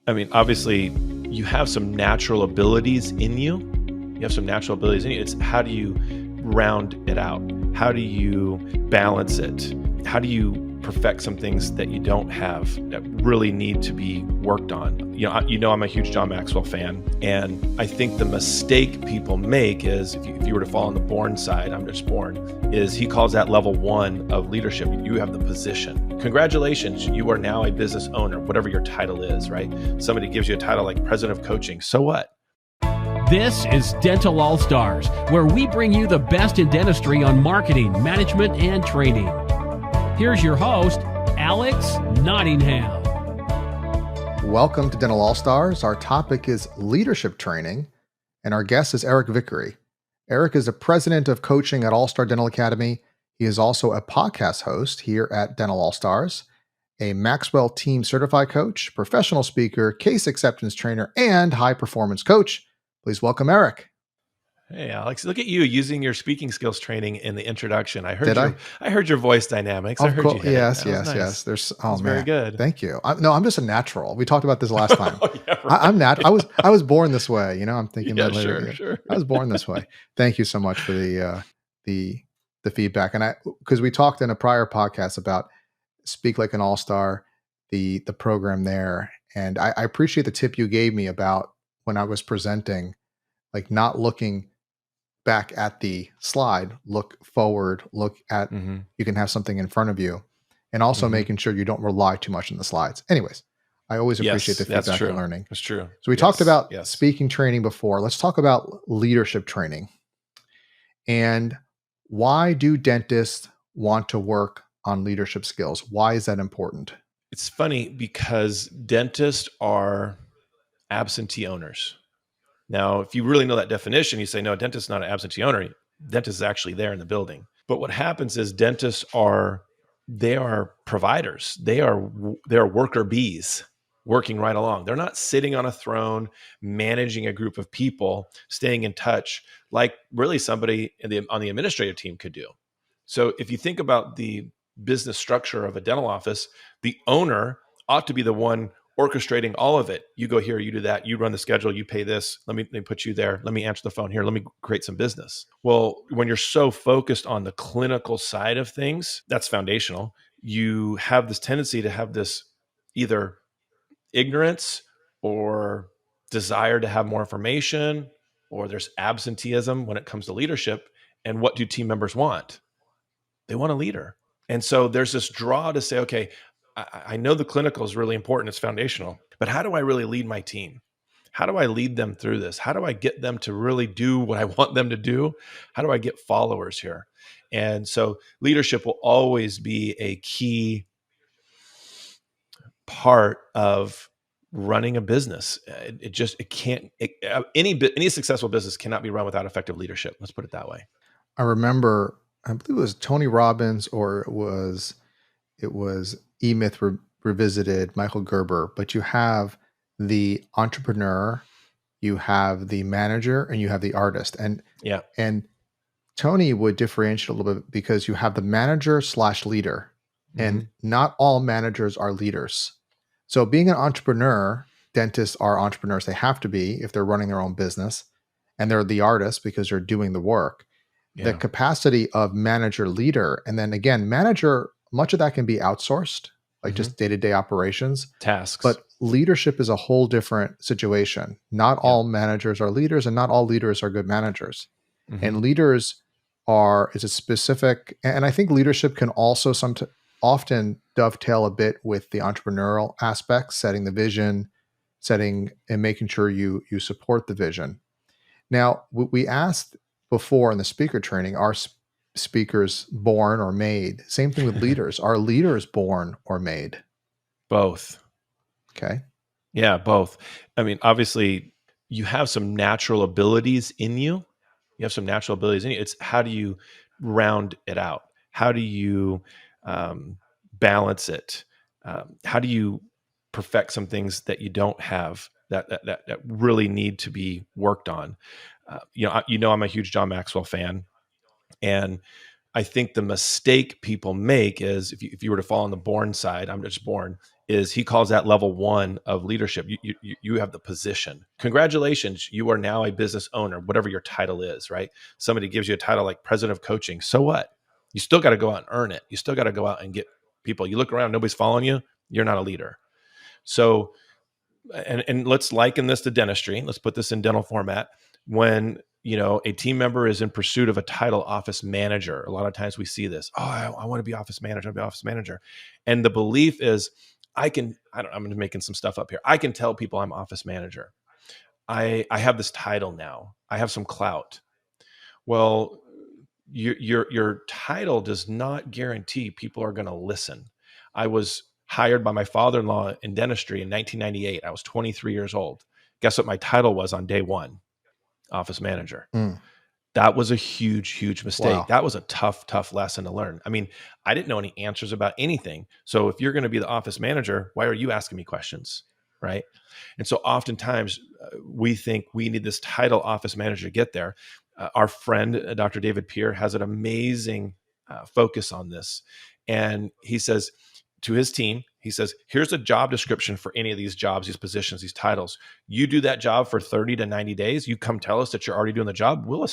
I mean, obviously, you have some natural abilities in you. It's how do you round it out? How do you balance it? How do you perfect some things that you don't have that really need to be worked on? I'm a huge John Maxwell fan, and I think the mistake people make is if you were to fall on the born side, I'm just born, is he calls that level 1 of leadership. You have the position. Congratulations, you are now a business owner, whatever your title is, right? Somebody gives you a title like president of coaching. So what? This is Dental All Stars, where we bring you the best in dentistry on marketing, management, and training. Here's your host, Alex Nottingham. Welcome to Dental All Stars. Our topic is leadership training, and our guest is Eric Vickery. Eric is the president of coaching at All Star Dental Academy. He is also a podcast host here at Dental All Stars, a Maxwell Team Certified Coach, professional speaker, case acceptance trainer, and high performance coach. Please welcome Eric. Hey, Alex, look at you using your speaking skills training in the introduction. I heard your voice dynamics. I heard you. Yes. Nice. There's very good. Thank you. I'm just a natural. We talked about this last time. Yeah, right. I'm natural. I was born this way. I'm thinking that later. Sure. I was born this way. Thank you so much for the feedback. And because we talked in a prior podcast about Speak Like an All-Star, the program there, and I appreciate the tip you gave me about when I was presenting, like not looking back at the slide, look forward, look at, you can have something in front of you, and also making sure you don't rely too much on the slides. Anyways, I always appreciate the feedback and learning. That's true. So we talked about speaking training before. Let's talk about leadership training. And why do dentists want to work on leadership skills? Why is that important? It's funny because dentists are absentee owners. Now, if you really know that definition, you say, no, a dentist is not an absentee owner. Dentist is actually there in the building. But what happens is dentists are providers. They are worker bees working right along. They're not sitting on a throne, managing a group of people, staying in touch like really somebody on the administrative team could do. So if you think about the business structure of a dental office, the owner ought to be the one orchestrating all of it. You go here, you do that, you run the schedule, you pay this, let me put you there, let me answer the phone here, let me create some business. Well, when you're so focused on the clinical side of things, that's foundational. You have this tendency to have this either ignorance or desire to have more information, or there's absenteeism when it comes to leadership. And what do team members want? They want a leader. And so there's this draw to say, okay, I know the clinical is really important. It's foundational, but how do I really lead my team? How do I lead them through this? How do I get them to really do what I want them to do? How do I get followers here? And so leadership will always be a key part of running a business. Any successful business cannot be run without effective leadership. Let's put it that way. I remember, I believe it was Tony Robbins, or it was E-Myth Revisited, Michael Gerber, but you have the entrepreneur, you have the manager, and you have the artist. And Tony would differentiate a little bit because you have the manager / leader, and not all managers are leaders. So being an entrepreneur, dentists are entrepreneurs. They have to be if they're running their own business, and they're the artists because they're doing the work. The capacity of manager leader, and then again, manager, much of that can be outsourced, like just day-to-day operations, tasks. But leadership is a whole different situation. Not all managers are leaders, and not all leaders are good managers. And leaders is a specific, and I think leadership can also often dovetail a bit with the entrepreneurial aspects, setting the vision, and making sure you support the vision. Now, we asked before in the speaker training, are speakers born or made? Same thing with leaders. Are leaders born or made? Both. Okay. Yeah, both. I mean, obviously, you have some natural abilities in you. It's how do you round it out? How do you balance it? How do you perfect some things that you don't have that really need to be worked on? I'm a huge John Maxwell fan, and I think the mistake people make is if you were to fall on the born side, I'm just born, is he calls that level 1 of leadership. You have the position. Congratulations, you are now a business owner, whatever your title is, right? Somebody gives you a title like president of coaching. So what? You still got to go out and earn it. You still got to go out and get people. You look around, nobody's following you. You're not a leader. So, and let's liken this to dentistry. Let's put this in dental format. When a team member is in pursuit of a title, office manager, a lot of times we see this. Oh, I want to be office manager. I'll be office manager. And the belief is, I'm making some stuff up here. I can tell people I'm office manager. I have this title now. I have some clout. Well, your title does not guarantee people are going to listen. I was hired by my father-in-law in dentistry in 1998. I was 23 years old. Guess what my title was on day one? Office manager. That was a huge, huge mistake. Wow. That was a tough lesson to learn. I mean, I didn't know any answers about anything. So if you're going to be the office manager, why are you asking me questions? Right. And so oftentimes we think we need this title office manager to get there. Our friend, Dr. David Pier, has an amazing focus on this. And he says to his team, he says, here's a job description for any of these jobs, these positions, these titles. You do that job for 30 to 90 days. You come tell us that you're already doing the job. We'll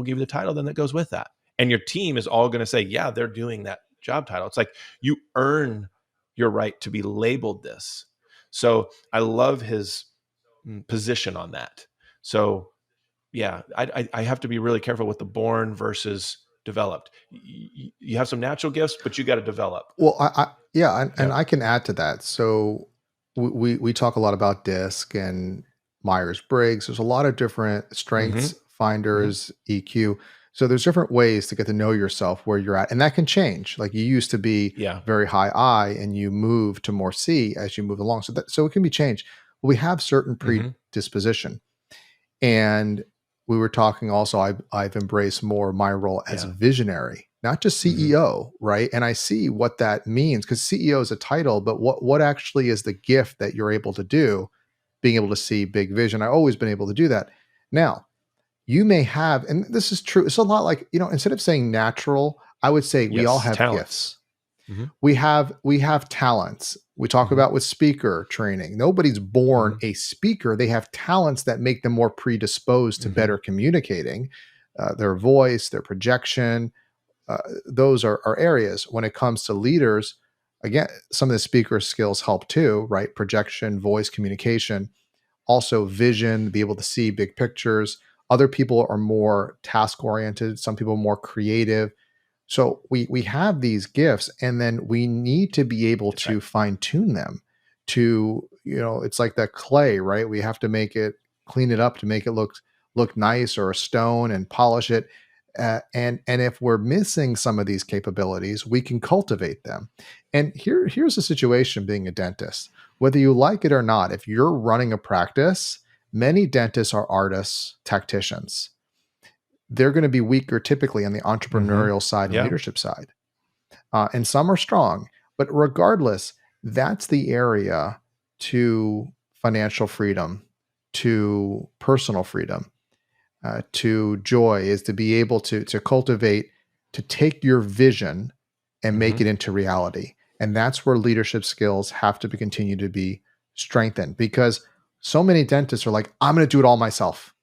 give you the title then that goes with that. And your team is all going to say, yeah, they're doing that job title. It's like you earn your right to be labeled this. So I love his position on that. So yeah, I have to be really careful with the born versus developed. You have some natural gifts, but you got to develop. Well, and I can add to that. So we talk a lot about DISC and Myers-Briggs. There's a lot of different strengths finders, EQ. So there's different ways to get to know yourself where you're at, and that can change. Like you used to be very high I, and you move to more C as you move along. So it can be changed. We have certain predisposition, and we were talking also. I've embraced more my role as a visionary, not just CEO, right? And I see what that means, because CEO is a title, but what actually is the gift that you're able to do? Being able to see big vision. I've always been able to do that. Now, you may have, and this is true. It's a lot like, instead of saying natural, I would say we all have gifts. We have talents. We talk about with speaker training. Nobody's born a speaker. They have talents that make them more predisposed to better communicating. Their voice, their projection, those are areas. When it comes to leaders, again, some of the speaker skills help too, right? Projection, voice, communication, also vision, be able to see big pictures. Other people are more task-oriented. Some people are more creative. So we have these gifts, and then we need to be able to fine-tune them to, it's like that clay, right? We have to clean it up to make it look nice, or a stone, and polish it. And if we're missing some of these capabilities, we can cultivate them. And here's the situation being a dentist. Whether you like it or not, if you're running a practice, many dentists are artists, tacticians. They're going to be weaker typically on the entrepreneurial side and leadership side. And some are strong. But regardless, that's the area to financial freedom, to personal freedom, to joy, is to be able to cultivate, to take your vision and make it into reality. And that's where leadership skills have to continue to be strengthened, because so many dentists are like, I'm going to do it all myself,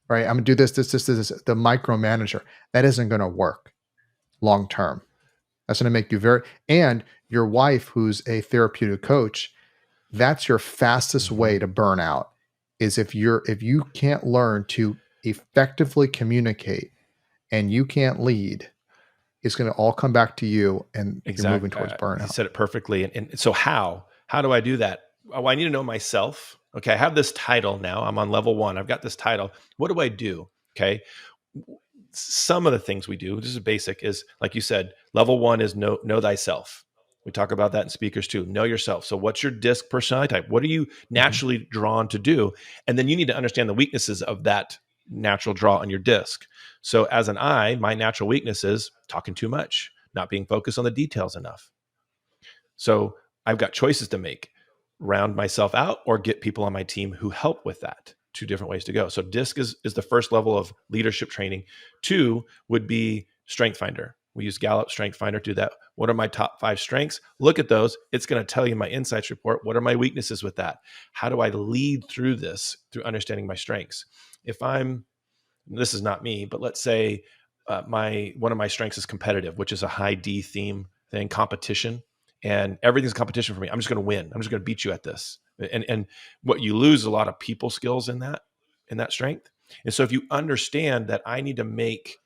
right? I'm going to do this, the micromanager. That isn't going to work long term. That's going to make you and your wife, who's a therapeutic coach, that's your fastest way to burn out, is if you can't learn to effectively communicate and you can't lead, it's going to all come back to you, and you're moving towards burnout. You said it perfectly. And so how do I do that? Oh, I need to know myself. Okay, I have this title now. I'm on level 1. I've got this title. What do I do? Okay. Some of the things we do, this is basic, is like you said, level 1 is know thyself. We talk about that in speakers too. Know yourself. So what's your DISC personality type? What are you naturally drawn to do? And then you need to understand the weaknesses of that natural draw on your DISC. So as an I, my natural weakness is talking too much, not being focused on the details enough. So I've got choices to make: round myself out or get people on my team who help with that. 2 different ways to go. So DISC is the first level of leadership training. 2 would be StrengthsFinder. We use Gallup StrengthsFinder to do that. What are my top 5 strengths? Look at those. It's going to tell you my insights report. What are my weaknesses with that? How do I lead through this through understanding my strengths? If this is not me, but let's say one of my strengths is competitive, which is a high D theme thing, competition, and everything's competition for me. I'm just going to win. I'm just going to beat you at this. And what you lose is a lot of people skills in that strength. And so if you understand that I need to make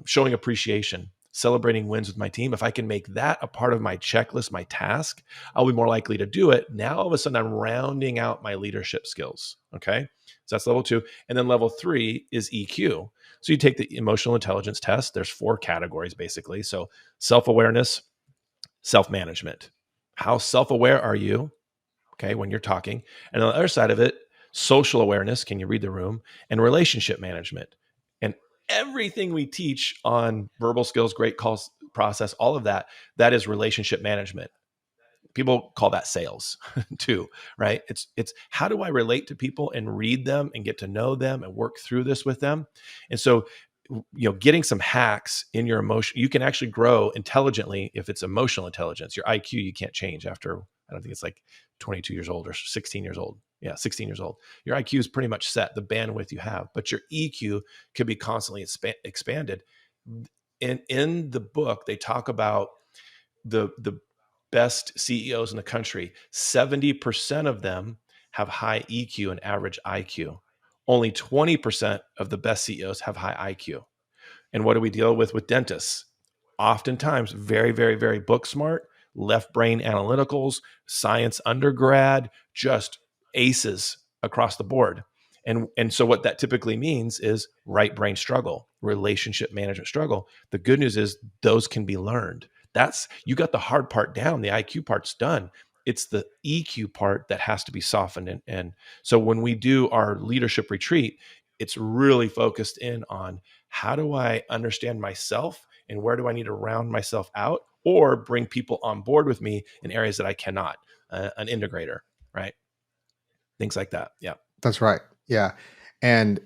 showing appreciation, celebrating wins with my team, if I can make that a part of my checklist, my task, I'll be more likely to do it. Now, all of a sudden, I'm rounding out my leadership skills. Okay. So that's level 2. And then level 3 is EQ. So you take the emotional intelligence test. There's 4 categories, basically. So self-awareness, self-management. How self-aware are you? Okay. When you're talking. And on the other side of it, social awareness. Can you read the room? And relationship management. And everything we teach on verbal skills, great calls process, all of that is relationship management. People call that sales too, right? It's how do I relate to people and read them and get to know them and work through this with them? And so, getting some hacks in your emotion, you can actually grow intelligently if it's emotional intelligence. Your IQ, you can't change after, I don't think it's like 22 years old or 16 years old. Yeah, 16 years old. Your IQ is pretty much set, the bandwidth you have, but your EQ could be constantly expanded. In the book, they talk about the best CEOs in the country. 70% of them have high EQ and average IQ. Only 20% of the best CEOs have high IQ. And what do we deal with dentists? Oftentimes very, very, very book smart, left brain analyticals, science undergrad, just aces across the board. And so what that typically means is right brain struggle, relationship management struggle. The good news is those can be learned. You got the hard part down, the IQ part's done. It's the EQ part that has to be softened. And so when we do our leadership retreat, it's really focused in on how do I understand myself and where do I need to round myself out or bring people on board with me in areas that I cannot, an integrator, right? Things like that. Yeah. That's right. Yeah. And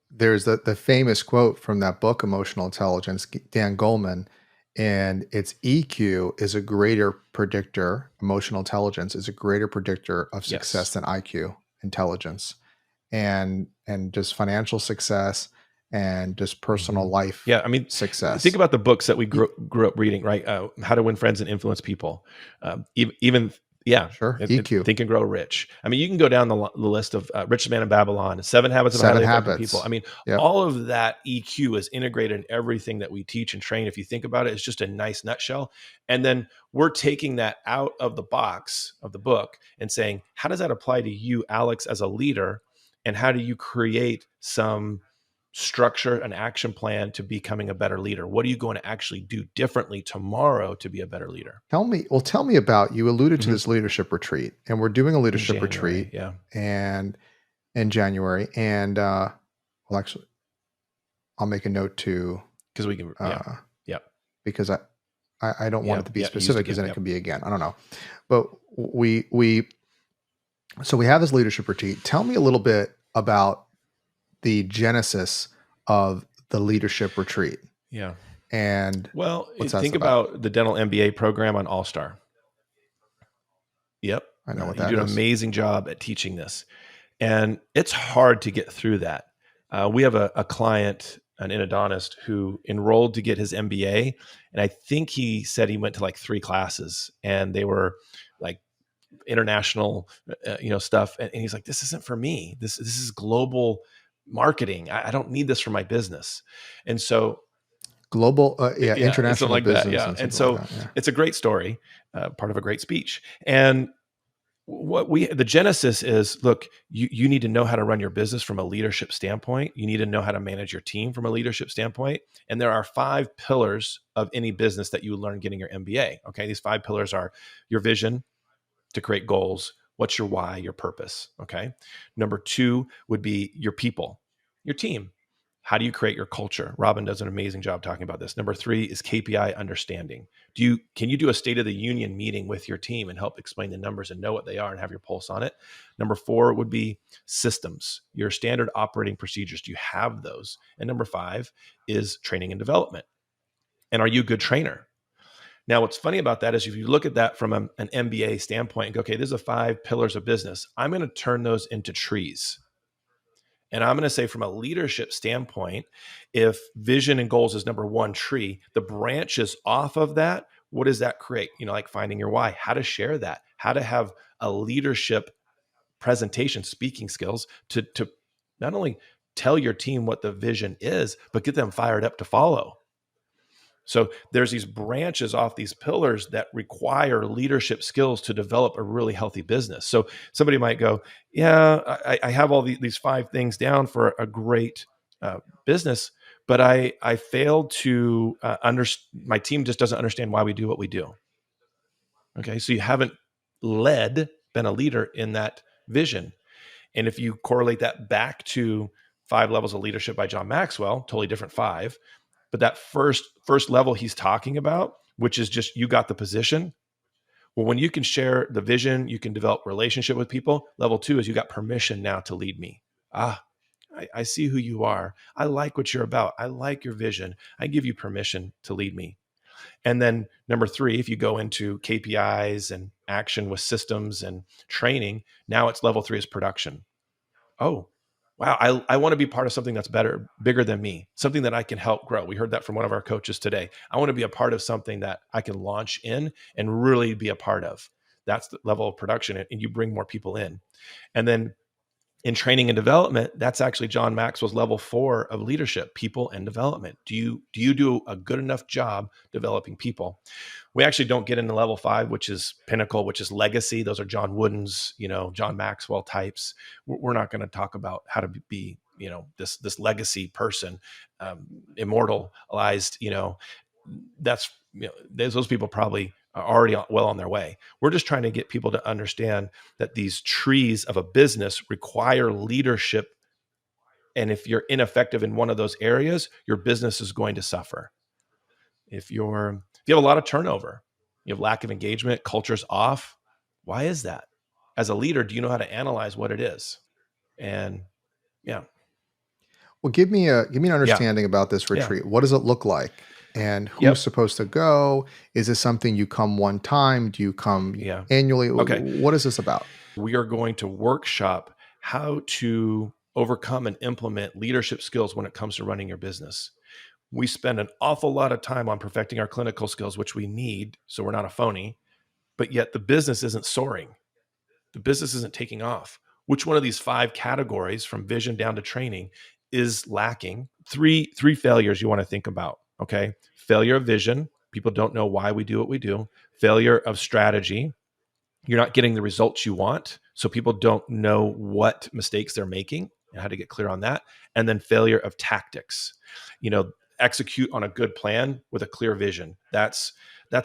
there's the famous quote from that book, Emotional Intelligence, Dan Goleman, and it's EQ is a greater predictor, emotional intelligence is a greater predictor of success than IQ intelligence, and just financial success and just personal life success. Think about the books that we grew up reading, right? How to Win Friends and Influence People. Even Sure. EQ. Think and Grow Rich. I mean, you can go down the list of Rich Man in Babylon, 7 Habits of Highly Effective People. I mean, all of that EQ is integrated in everything that we teach and train. If you think about it, it's just a nice nutshell. And then we're taking that out of the box of the book and saying, how does that apply to you, Alex, as a leader? And how do you create some structure, an action plan to becoming a better leader? What are you going to actually do differently tomorrow to be a better leader? Tell me about, you alluded to this leadership retreat, and we're doing a leadership retreat and in January. And actually I'll make a note to, because we can, because I don't want it to be specific because then it can be again. I don't know. But we have this leadership retreat. Tell me a little bit about the genesis of the leadership retreat. Yeah. And think about the dental MBA program on All-Star. Yep. I know what that is. You do an amazing job at teaching this. And it's hard to get through that. We have a client, an endodontist, who enrolled to get his MBA. And I think he said he went to like 3 classes and they were like international, stuff. And he's like, this isn't for me. This is global marketing. I don't need this for my business. And so global, international like business. That, yeah. And so it's a great story, part of a great speech. And the genesis is, look, you need to know how to run your business from a leadership standpoint. You need to know how to manage your team from a leadership standpoint. And there are 5 pillars of any business that you learn getting your MBA. Okay. These 5 pillars are your vision to create goals. What's your why, your purpose? Okay. Number 2 would be your people, your team. How do you create your culture? Robin does an amazing job talking about this. Number 3 is KPI understanding. Can you do a State of the Union meeting with your team and help explain the numbers and know what they are and have your pulse on it? Number 4 would be systems, your standard operating procedures. Do you have those? And number 5 is training and development. And are you a good trainer? Now, what's funny about that is if you look at that from an MBA standpoint and go, okay, there's the 5 pillars of business. I'm going to turn those into trees. And I'm going to say from a leadership standpoint, if vision and goals is number 1 tree, the branches off of that, what does that create? Like finding your why, how to share that, how to have a leadership presentation, speaking skills to not only tell your team what the vision is, but get them fired up to follow. So there's these branches off these pillars that require leadership skills to develop a really healthy business. So somebody might go, yeah, I have all these 5 things down for a great business, but I failed to understand, my team just doesn't understand why we do what we do. Okay, so you haven't been a leader in that vision. And if you correlate that back to 5 Levels of Leadership by John Maxwell, totally different 5, but that first level he's talking about, which is just you got the position. Well, when you can share the vision, you can develop relationship with people. Level 2 is you got permission now to lead me. I see who you are. I like what you're about. I like your vision. I give you permission to lead me. And then number 3, if you go into KPIs and action with systems and training, now it's level 3 is production. Oh, wow, I want to be part of something that's bigger than me, something that I can help grow. We heard that from one of our coaches today. I want to be a part of something that I can launch in and really be a part of. That's the level of production, and you bring more people in. And then in training and development, that's actually John Maxwell's level 4 of leadership, people and development. Do you do a good enough job developing people? We actually don't get into level 5, which is pinnacle, which is legacy. Those are John Wooden's, John Maxwell types. We're not going to talk about how to be, this legacy person, immortalized. That's those people probably are already well on their way. We're just trying to get people to understand that these trees of a business require leadership. And if you're ineffective in one of those areas, your business is going to suffer. If you have a lot of turnover, you have lack of engagement, culture's off. Why is that? As a leader, do you know how to analyze what it is? And yeah. Well, give me an understanding about this retreat. What does it look like? And who's supposed to go? Is this something you come one time? Do you come annually? Okay. What is this about? We are going to workshop how to overcome and implement leadership skills when it comes to running your business. We spend an awful lot of time on perfecting our clinical skills, which we need, so we're not a phony, but yet the business isn't soaring. The business isn't taking off. Which one of these 5 categories, from vision down to training, is lacking? Three failures you want to think about, okay? Failure of vision. People don't know why we do what we do. Failure of strategy. You're not getting the results you want, so people don't know what mistakes they're making and how to get clear on that. And then failure of tactics. Execute on a good plan with a clear vision. That's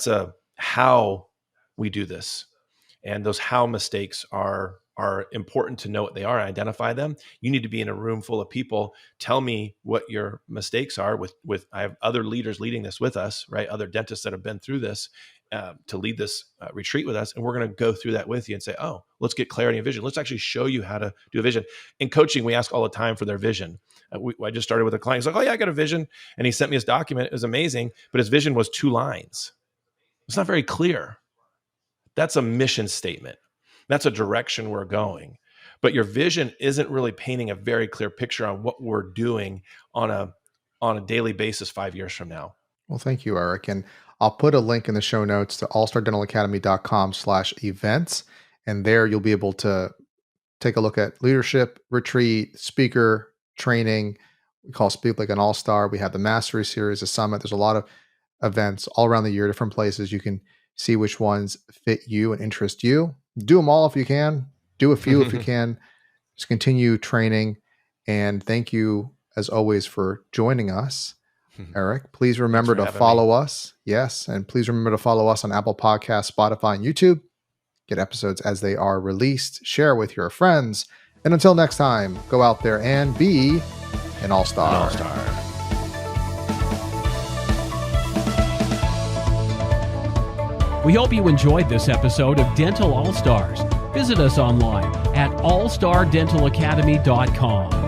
a how we do this. And those how mistakes are important to know what they are and identify them. You need to be in a room full of people. Tell me what your mistakes are with I have other leaders leading this with us, right? Other dentists that have been through this to lead this retreat with us. And we're going to go through that with you and say, oh, let's get clarity and vision. Let's actually show you how to do a vision. In coaching, we ask all the time for their vision. I just started with a client. He's like, oh yeah, I got a vision. And he sent me his document. It was amazing. But his vision was 2 lines. It's not very clear. That's a mission statement. That's a direction we're going. But your vision isn't really painting a very clear picture on what we're doing on a daily basis 5 years from now. Well, thank you, Eric. And I'll put a link in the show notes to allstardentalacademy.com/events. And there you'll be able to take a look at leadership, retreat, speaker, training. We call Speak Like an All-Star. We have the Mastery Series, the Summit. There's a lot of events all around the year, different places. You can see which ones fit you and interest you. Do them all if you can. Do a few if you can. Just continue training. And thank you, as always, for joining us, Eric. Please remember to follow us. Yes. And please remember to follow us on Apple Podcasts, Spotify, and YouTube. Get episodes as they are released. Share with your friends. And until next time, go out there and be an all-star. An all-star. We hope you enjoyed this episode of Dental All-Stars. Visit us online at allstardentalacademy.com.